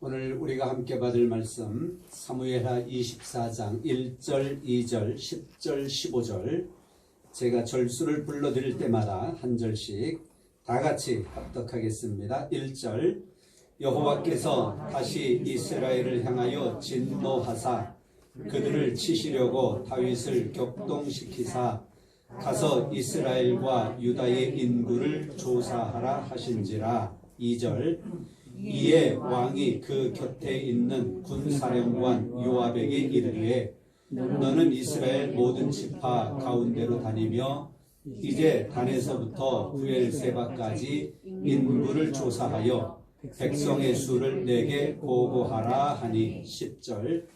오늘 우리가 함께 받을 말씀 사무엘하 24장 1절, 2절, 10절, 15절. 제가 절수를 불러드릴 때마다 한 절씩 다 같이 합독하겠습니다. 1절, 여호와께서 다시 이스라엘을 향하여 진노하사 그들을 치시려고 다윗을 격동시키사 가서 이스라엘과 유다의 인구를 조사하라 하신지라. 2절, 이에 왕이 그 곁에 있는 군사령관 요압에게 이르되 너는 이스라엘 모든 지파 가운데로 다니며 이제 단에서부터 부엘세바까지 인구를 조사하여 백성의 수를 내게 보고하라 하니. 10절,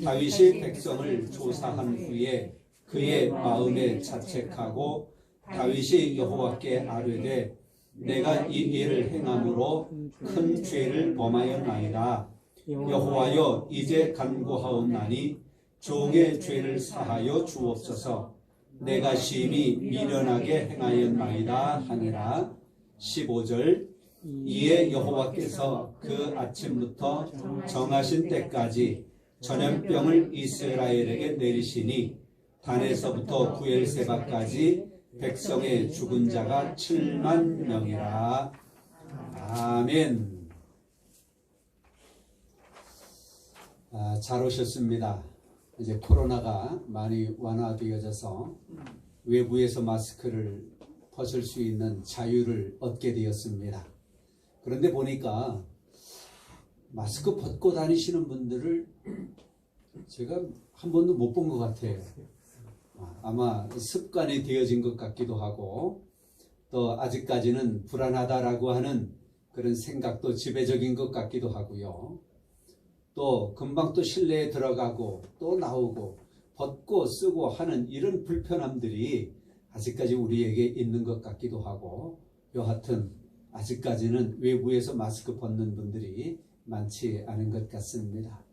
다윗이 백성을 조사한 후에 그의 마음에 자책하고 다윗이 여호와께 아뢰되 내가 이 일을 행함으로 큰 죄를 범하였나이다. 여호와여, 이제 간구하옵나니 종의 죄를 사하여 주옵소서. 내가 심히 미련하게 행하였나이다 하니라. 15절, 이에 여호와께서 그 아침부터 정하신 때까지 전염병을 이스라엘에게 내리시니 단에서부터 부엘세바까지 백성의 죽은 자가 7만 명이라. 아멘. 잘 오셨습니다. 이제 코로나가 많이 완화되어져서 외부에서 마스크를 벗을 수 있는 자유를 얻게 되었습니다. 그런데 보니까 마스크 벗고 다니시는 분들을 제가 한 번도 못 본 것 같아요. 아마 습관이 되어진 것 같기도 하고 또 아직까지는 불안하다라고 하는 그런 생각도 지배적인 것 같기도 하고요. 또 금방 또 실내에 들어가고 또 나오고 벗고 쓰고 하는 이런 불편함들이 아직까지 우리에게 있는 것 같기도 하고, 여하튼 아직까지는 외부에서 마스크 벗는 분들이 많지 않은 것 같습니다.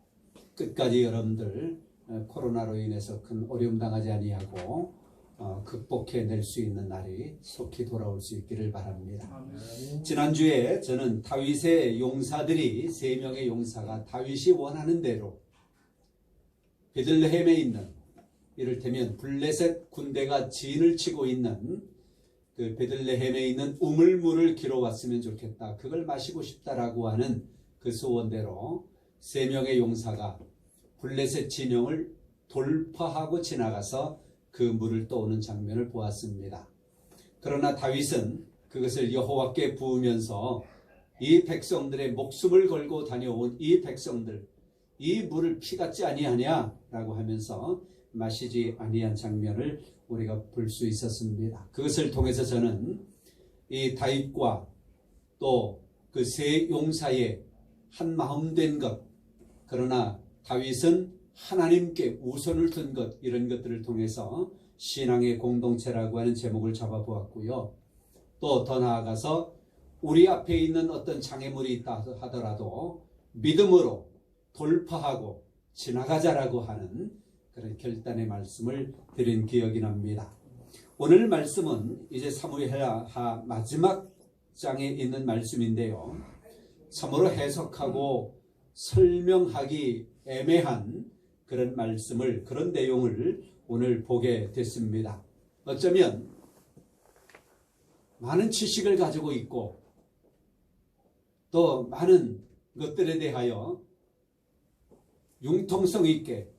끝까지 여러분들 코로나로 인해서 큰 어려움 당하지 아니하고 극복해낼 수 있는 날이 속히 돌아올 수 있기를 바랍니다. 지난주에 저는 다윗의 용사들이 3명의 용사가 다윗이 원하는 대로 베들레헴에 있는, 이를테면 블레셋 군대가 진을 치고 있는 그 베들레헴에 있는 우물물을 길어왔으면 좋겠다, 그걸 마시고 싶다라고 하는 그 소원대로 3명의 용사가 블레셋 진영을 돌파하고 지나가서 그 물을 떠오는 장면을 보았습니다. 그러나 다윗은 그것을 여호와께 부으면서 이 백성들의 목숨을 걸고 다녀온 이 백성들, 이 물을 피같지 아니하냐라고 하면서 마시지 아니한 장면을 우리가 볼 수 있었습니다. 그것을 통해서 저는 이 다윗과 또 그 3 용사의 한 마음 된 것, 그러나 다윗은 하나님께 우선을 둔 것, 이런 것들을 통해서 신앙의 공동체라고 하는 제목을 잡아보았고요. 또 더 나아가서 우리 앞에 있는 어떤 장애물이 있다 하더라도 믿음으로 돌파하고 지나가자라고 하는 그런 결단의 말씀을 드린 기억이 납니다. 오늘 말씀은 이제 사무엘하 마지막 장에 있는 말씀인데요, 참으로 해석하고 설명하기 애매한 그런 말씀을, 그런 내용을 오늘 보게 됐습니다. 어쩌면 많은 지식을 가지고 있고 또 많은 것들에 대하여 융통성 있게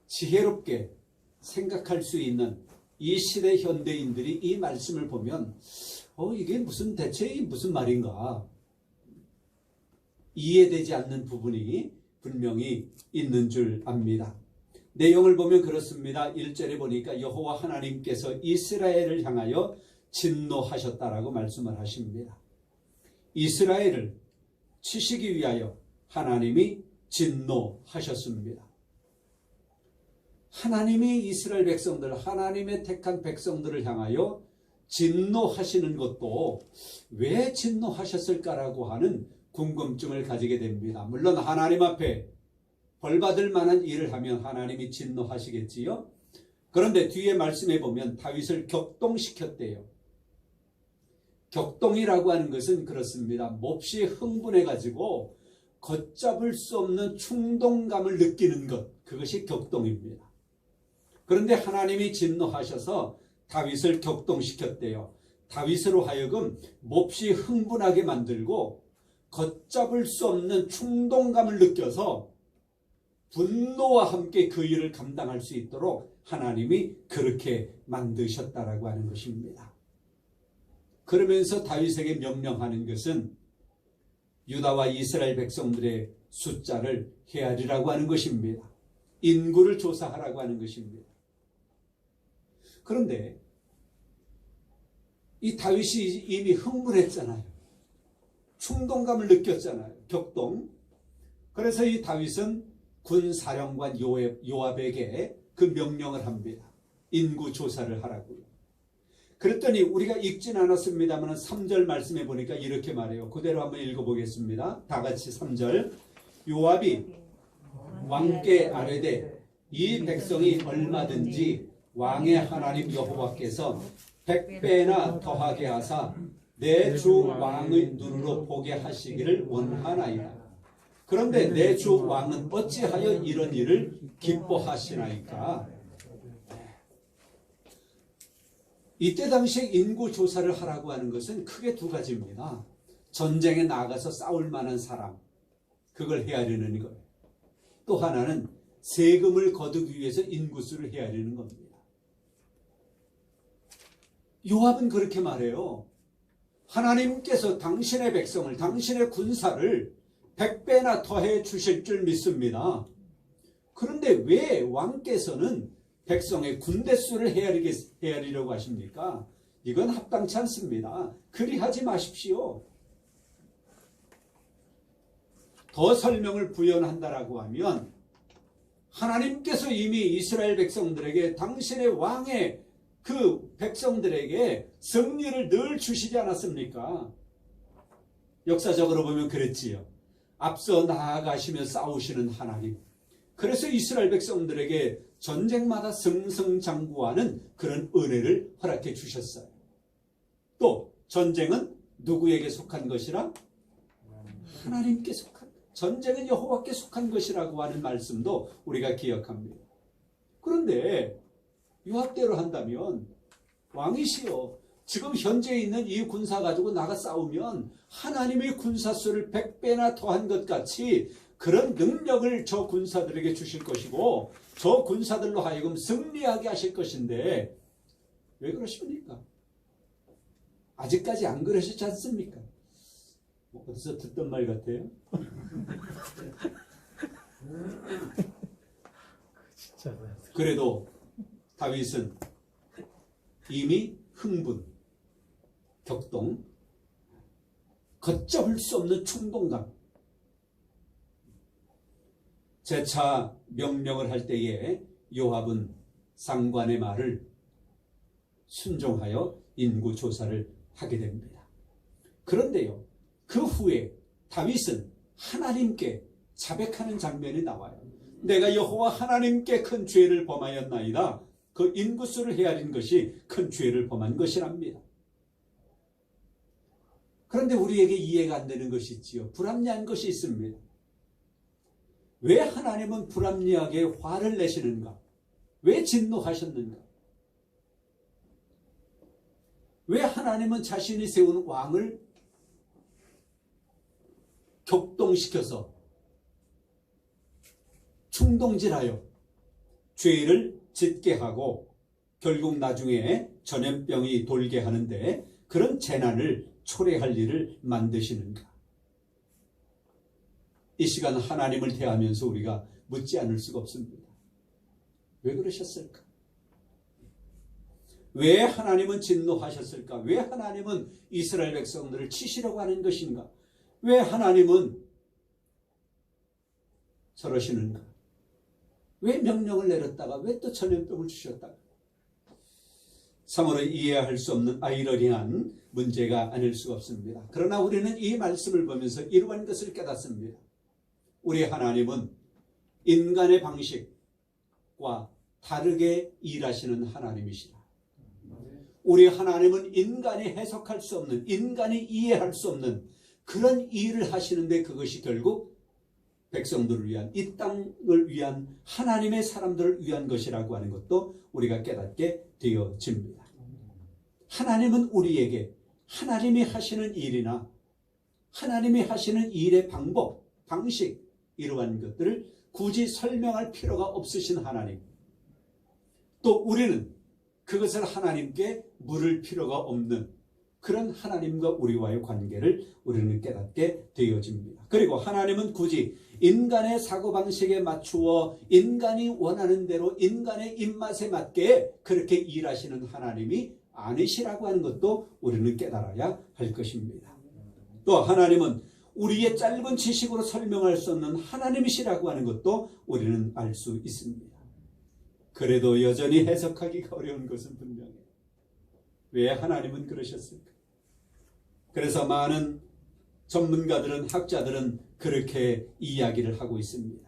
지혜롭게 생각할 수 있는 이 시대 현대인들이 이 말씀을 보면 이게 대체 무슨 말인가 이해되지 않는 부분이 분명히 있는 줄 압니다. 내용을 보면 그렇습니다. 1절에 보니까 여호와 하나님께서 이스라엘을 향하여 진노하셨다라고 말씀을 하십니다. 이스라엘을 치시기 위하여 하나님이 진노하셨습니다. 하나님이 이스라엘 백성들, 하나님의 택한 백성들을 향하여 진노하시는 것도 왜 진노하셨을까라고 하는 궁금증을 가지게 됩니다. 물론 하나님 앞에 벌받을 만한 일을 하면 하나님이 진노하시겠지요. 그런데 뒤에 말씀해 보면 다윗을 격동시켰대요. 격동이라고 하는 것은 그렇습니다. 몹시 흥분해 가지고 걷잡을 수 없는 충동감을 느끼는 것, 그것이 격동입니다. 그런데 하나님이 진노하셔서 다윗을 격동시켰대요. 다윗으로 하여금 몹시 흥분하게 만들고 걷잡을 수 없는 충동감을 느껴서 분노와 함께 그 일을 감당할 수 있도록 하나님이 그렇게 만드셨다라고 하는 것입니다. 그러면서 다윗에게 명령하는 것은 유다와 이스라엘 백성들의 숫자를 헤아리라고 하는 것입니다. 인구를 조사하라고 하는 것입니다. 그런데 이 다윗이 이미 흥분했잖아요. 충동감을 느꼈잖아요. 격동. 그래서 이 다윗은 군사령관 요압에게 그 명령을 합니다. 인구 조사를 하라고요. 그랬더니 우리가 읽진 않았습니다만 3절 말씀해 보니까 이렇게 말해요. 그대로 한번 읽어보겠습니다. 다 같이 3절. 요압이 왕께 아뢰되 이 백성이 얼마든지 왕의 하나님 여호와께서 100배나 더하게 하사 내 주 왕의 눈으로 보게 하시기를 원하나이다. 그런데 내 주 왕은 어찌하여 이런 일을 기뻐하시나이까? 이때 당시에 인구 조사를 하라고 하는 것은 크게 두 가지입니다. 전쟁에 나가서 싸울 만한 사람, 그걸 헤아리는 거예요. 또 하나는 세금을 거두기 위해서 인구수를 헤아리는 겁니다. 요압은 그렇게 말해요. 하나님께서 당신의 백성을, 당신의 군사를 100배나 더해 주실 줄 믿습니다. 그런데 왜 왕께서는 백성의 군대수를 헤아리려고 하십니까? 이건 합당치 않습니다. 그리하지 마십시오. 더 설명을 부연한다라고 하면 하나님께서 이미 이스라엘 백성들에게 당신의 왕의 그 백성들에게 승리를 늘 주시지 않았습니까? 역사적으로 보면 그랬지요. 앞서 나아가시며 싸우시는 하나님. 그래서 이스라엘 백성들에게 전쟁마다 승승장구하는 그런 은혜를 허락해 주셨어요. 또 전쟁은 누구에게 속한 것이라? 하나님께 속한, 전쟁은 여호와께 속한 것이라고 하는 말씀도 우리가 기억합니다. 그런데 요압대로 한다면 왕이시여, 지금 현재 있는 이 군사 가지고 나가 싸우면 하나님의 군사수를 100배나 더한 것 같이 그런 능력을 저 군사들에게 주실 것이고 저 군사들로 하여금 승리하게 하실 것인데 왜 그러십니까? 아직까지 안 그러시지 않습니까? 어디서 듣던 말 같아요? 그래도 다윗은 이미 흥분, 격동, 걷잡을 수 없는 충동감, 재차 명령을 할 때에 요압은 상관의 말을 순종하여 인구 조사를 하게 됩니다. 그런데요, 그 후에 다윗은 하나님께 자백하는 장면이 나와요. 내가 여호와 하나님께 큰 죄를 범하였나이다. 그 인구수를 헤아린 것이 큰 죄를 범한 것이랍니다. 그런데 우리에게 이해가 안 되는 것이 있지요. 불합리한 것이 있습니다. 왜 하나님은 불합리하게 화를 내시는가? 왜 진노하셨는가? 왜 하나님은 자신이 세운 왕을 격동시켜서 충동질하여 죄를 짓게 하고 결국 나중에 전염병이 돌게 하는데 그런 재난을 초래할 일을 만드시는가? 이 시간 하나님을 대하면서 우리가 묻지 않을 수가 없습니다. 왜 그러셨을까? 왜 하나님은 진노하셨을까? 왜 하나님은 이스라엘 백성들을 치시려고 하는 것인가? 왜 하나님은 저러시는가? 왜 명령을 내렸다가 왜 또 전염병을 주셨다가? 참으로 이해할 수 없는 아이러니한 문제가 아닐 수가 없습니다. 그러나 우리는 이 말씀을 보면서 이러한 것을 깨닫습니다. 우리 하나님은 인간의 방식과 다르게 일하시는 하나님이시다. 우리 하나님은 인간이 해석할 수 없는, 인간이 이해할 수 없는 그런 일을 하시는데 그것이 결국 백성들을 위한, 이 땅을 위한, 하나님의 사람들을 위한 것이라고 하는 것도 우리가 깨닫게 되어집니다. 하나님은 우리에게 하나님이 하시는 일이나 하나님이 하시는 일의 방법, 방식, 이러한 것들을 굳이 설명할 필요가 없으신 하나님, 또 우리는 그것을 하나님께 물을 필요가 없는 그런 하나님과 우리와의 관계를 우리는 깨닫게 되어집니다. 그리고 하나님은 굳이 인간의 사고방식에 맞추어 인간이 원하는 대로 인간의 입맛에 맞게 그렇게 일하시는 하나님이 아니시라고 하는 것도 우리는 깨달아야 할 것입니다. 또 하나님은 우리의 짧은 지식으로 설명할 수 없는 하나님이시라고 하는 것도 우리는 알 수 있습니다. 그래도 여전히 해석하기가 어려운 것은 분명해요. 왜 하나님은 그러셨을까? 그래서 많은 전문가들은, 학자들은 그렇게 이야기를 하고 있습니다.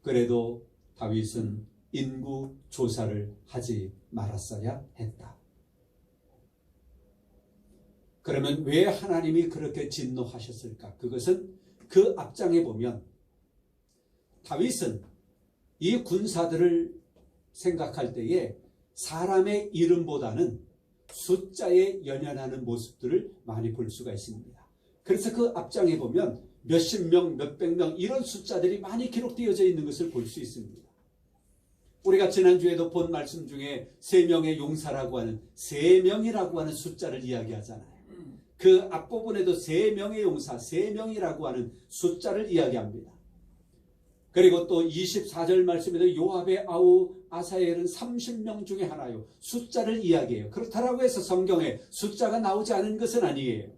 그래도 다윗은 인구 조사를 하지 말았어야 했다. 그러면 왜 하나님이 그렇게 진노하셨을까? 그것은 그 앞장에 보면 다윗은 이 군사들을 생각할 때에 사람의 이름보다는 숫자에 연연하는 모습들을 많이 볼 수가 있습니다. 그래서 그 앞장에 보면 몇십 명, 몇백 명 이런 숫자들이 많이 기록되어져 있는 것을 볼 수 있습니다. 우리가 지난주에도 본 말씀 중에 3명의 용사라고 하는 3명이라고 하는 숫자를 이야기하잖아요. 그 앞부분에도 3명의 용사, 3명이라고 하는 숫자를 이야기합니다. 그리고 또 24절 말씀에도 요압의 아우 아사엘은 30명 중에 하나요. 숫자를 이야기해요. 그렇다라고 해서 성경에 숫자가 나오지 않은 것은 아니에요.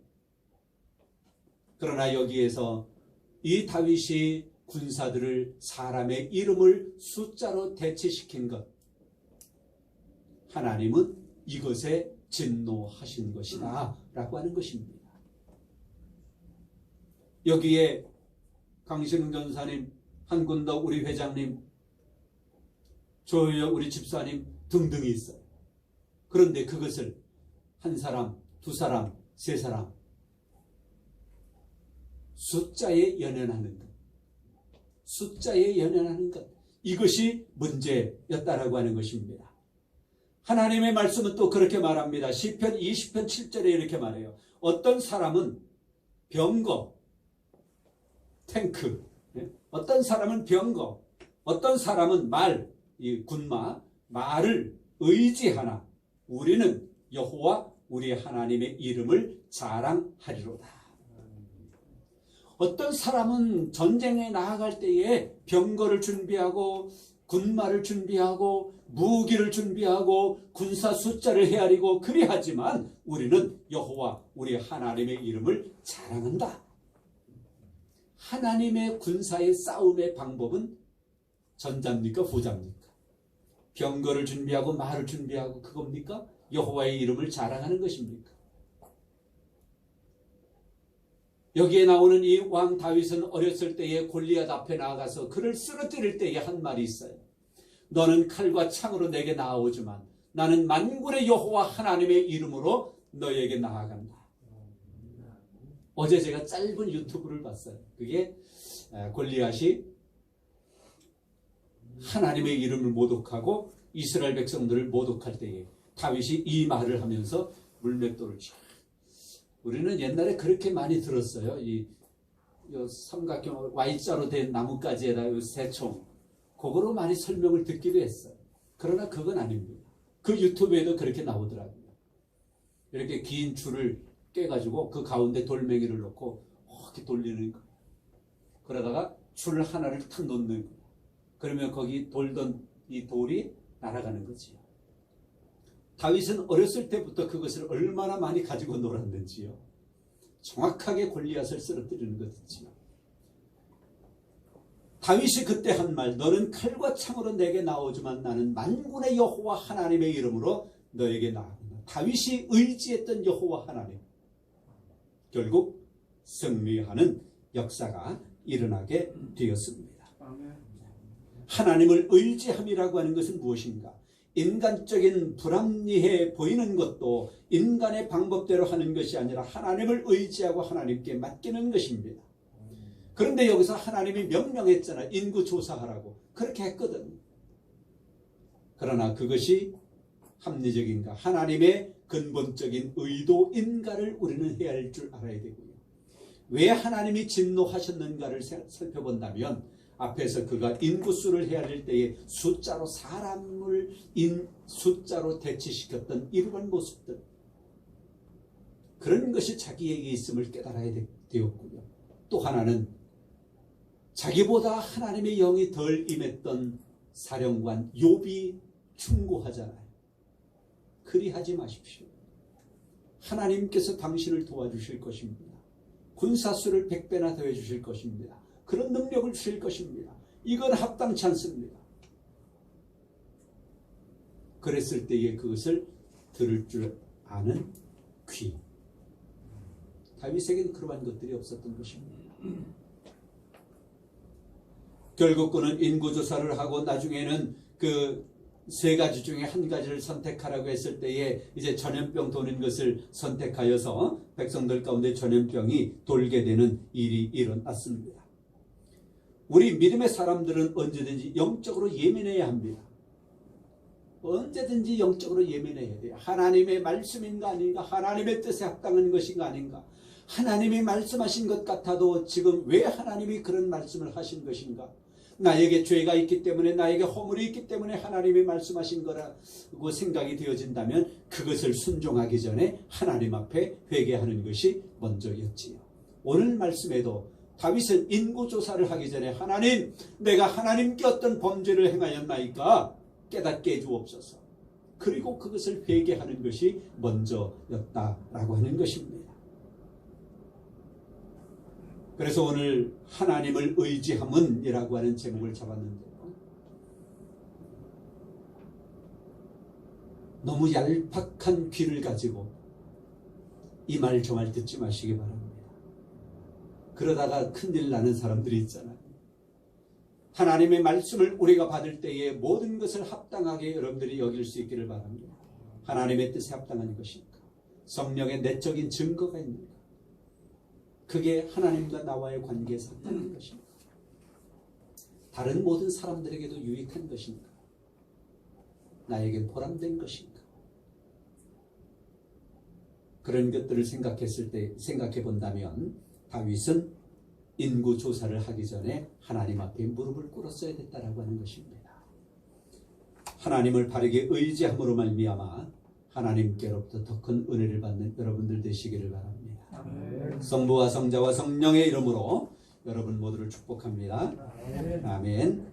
그러나 여기에서 이 다윗이 군사들을 사람의 이름을 숫자로 대체시킨 것, 하나님은 이것에 진노하신 것이다 라고 하는 것입니다. 여기에 강신웅 전사님, 한군덕 우리 회장님, 조효 우리 집사님 등등이 있어요. 그런데 그것을 한 사람, 두 사람, 세 사람 숫자에 연연하는 것, 숫자에 연연하는 것, 이것이 문제였다라고 하는 것입니다. 하나님의 말씀은 또 그렇게 말합니다. 시편 20편 7절에 이렇게 말해요. 어떤 사람은 병거, 탱크, 어떤 사람은 병거, 어떤 사람은 말, 이 군마, 말을 의지하나 우리는 여호와 우리 하나님의 이름을 자랑하리로다. 어떤 사람은 전쟁에 나아갈 때에 병거를 준비하고 군마를 준비하고 무기를 준비하고 군사 숫자를 헤아리고 그리하지만 우리는 여호와 우리 하나님의 이름을 자랑한다. 하나님의 군사의 싸움의 방법은 전자입니까? 후자입니까? 병거를 준비하고 말을 준비하고 그겁니까? 여호와의 이름을 자랑하는 것입니까? 여기에 나오는 이 왕 다윗은 어렸을 때에 골리앗 앞에 나아가서 그를 쓰러뜨릴 때에 한 말이 있어요. 너는 칼과 창으로 내게 나아오지만 나는 만군의 여호와 하나님의 이름으로 너에게 나아간다. 어제 제가 짧은 유튜브를 봤어요. 그게 골리앗이 하나님의 이름을 모독하고 이스라엘 백성들을 모독할 때에 다윗이 이 말을 하면서 물맷돌을 쳐. 우리는 옛날에 그렇게 많이 들었어요. 이 삼각형 Y자로 된 나뭇가지에다 이 새총, 그거로 많이 설명을 듣기도 했어요. 그러나 그건 아닙니다. 그 유튜브에도 그렇게 나오더라고요. 이렇게 긴 줄을 깨가지고 그 가운데 돌멩이를 넣고 이렇게 돌리는 거예요. 그러다가 줄 하나를 탁 놓는 거예요. 그러면 거기 돌던 이 돌이 날아가는 거지요. 다윗은 어렸을 때부터 그것을 얼마나 많이 가지고 놀았는지요. 정확하게 골리앗을 쓰러뜨리는 것이지요. 다윗이 그때 한 말, 너는 칼과 창으로 내게 나오지만 나는 만군의 여호와 하나님의 이름으로 너에게 나아간다. 다윗이 의지했던 여호와 하나님, 결국 승리하는 역사가 일어나게 되었습니다. 하나님을 의지함이라고 하는 것은 무엇인가? 인간적인 불합리해 보이는 것도 인간의 방법대로 하는 것이 아니라 하나님을 의지하고 하나님께 맡기는 것입니다. 그런데 여기서 하나님이 명령했잖아. 인구 조사하라고. 그렇게 했거든. 그러나 그것이 합리적인가? 하나님의 근본적인 의도인가를 우리는 해야 할 줄 알아야 되고요. 왜 하나님이 진노하셨는가를 살펴본다면 앞에서 그가 인구수를 헤아릴 때에 숫자로 사람을 숫자로 대치시켰던 이러한 모습들, 그런 것이 자기에게 있음을 깨달아야 되었고요. 또 하나는 자기보다 하나님의 영이 덜 임했던 사령관 욥이 충고하잖아요. 그리하지 마십시오. 하나님께서 당신을 도와주실 것입니다. 군사수를 100배나 더해 주실 것입니다. 그런 능력을 주실 것입니다. 이건 합당치 않습니다. 그랬을 때에 그것을 들을 줄 아는 귀. 다윗에게는 그러한 것들이 없었던 것입니다. 결국 그는 인구조사를 하고 나중에는 그 세 가지 중에 한 가지를 선택하라고 했을 때에 이제 전염병 도는 것을 선택하여서 백성들 가운데 전염병이 돌게 되는 일이 일어났습니다. 우리 믿음의 사람들은 언제든지 영적으로 예민해야 합니다. 언제든지 영적으로 예민해야 돼요. 하나님의 말씀인가 아닌가, 하나님의 뜻에 합당한 것인가 아닌가, 하나님이 말씀하신 것 같아도 지금 왜 하나님이 그런 말씀을 하신 것인가, 나에게 죄가 있기 때문에, 나에게 허물이 있기 때문에 하나님이 말씀하신 거라고 생각이 되어진다면 그것을 순종하기 전에 하나님 앞에 회개하는 것이 먼저였지요. 오늘 말씀에도 다윗은 인구조사를 하기 전에 하나님, 내가 하나님께 어떤 범죄를 행하였나이까 깨닫게 해주옵소서. 그리고 그것을 회개하는 것이 먼저였다라고 하는 것입니다. 그래서 오늘 하나님을 의지함은 이라고 하는 제목을 잡았는데요. 너무 얄팍한 귀를 가지고 이 말 저 말 듣지 마시기 바랍니다. 그러다가 큰일 나는 사람들이 있잖아요. 하나님의 말씀을 우리가 받을 때에 모든 것을 합당하게 여러분들이 여길 수 있기를 바랍니다. 하나님의 뜻에 합당한 것인가? 성령의 내적인 증거가 있는가? 그게 하나님과 나와의 관계에서 합당한 것인가? 다른 모든 사람들에게도 유익한 것인가? 나에게 보람된 것인가? 그런 것들을 생각해 본다면 다윗은 인구 조사를 하기 전에 하나님 앞에 무릎을 꿇었어야 됐다라고 하는 것입니다. 하나님을 바르게 의지함으로 말미암아 하나님께로부터 더 큰 은혜를 받는 여러분들 되시기를 바랍니다. 성부와 성자와 성령의 이름으로 여러분 모두를 축복합니다. 아멘.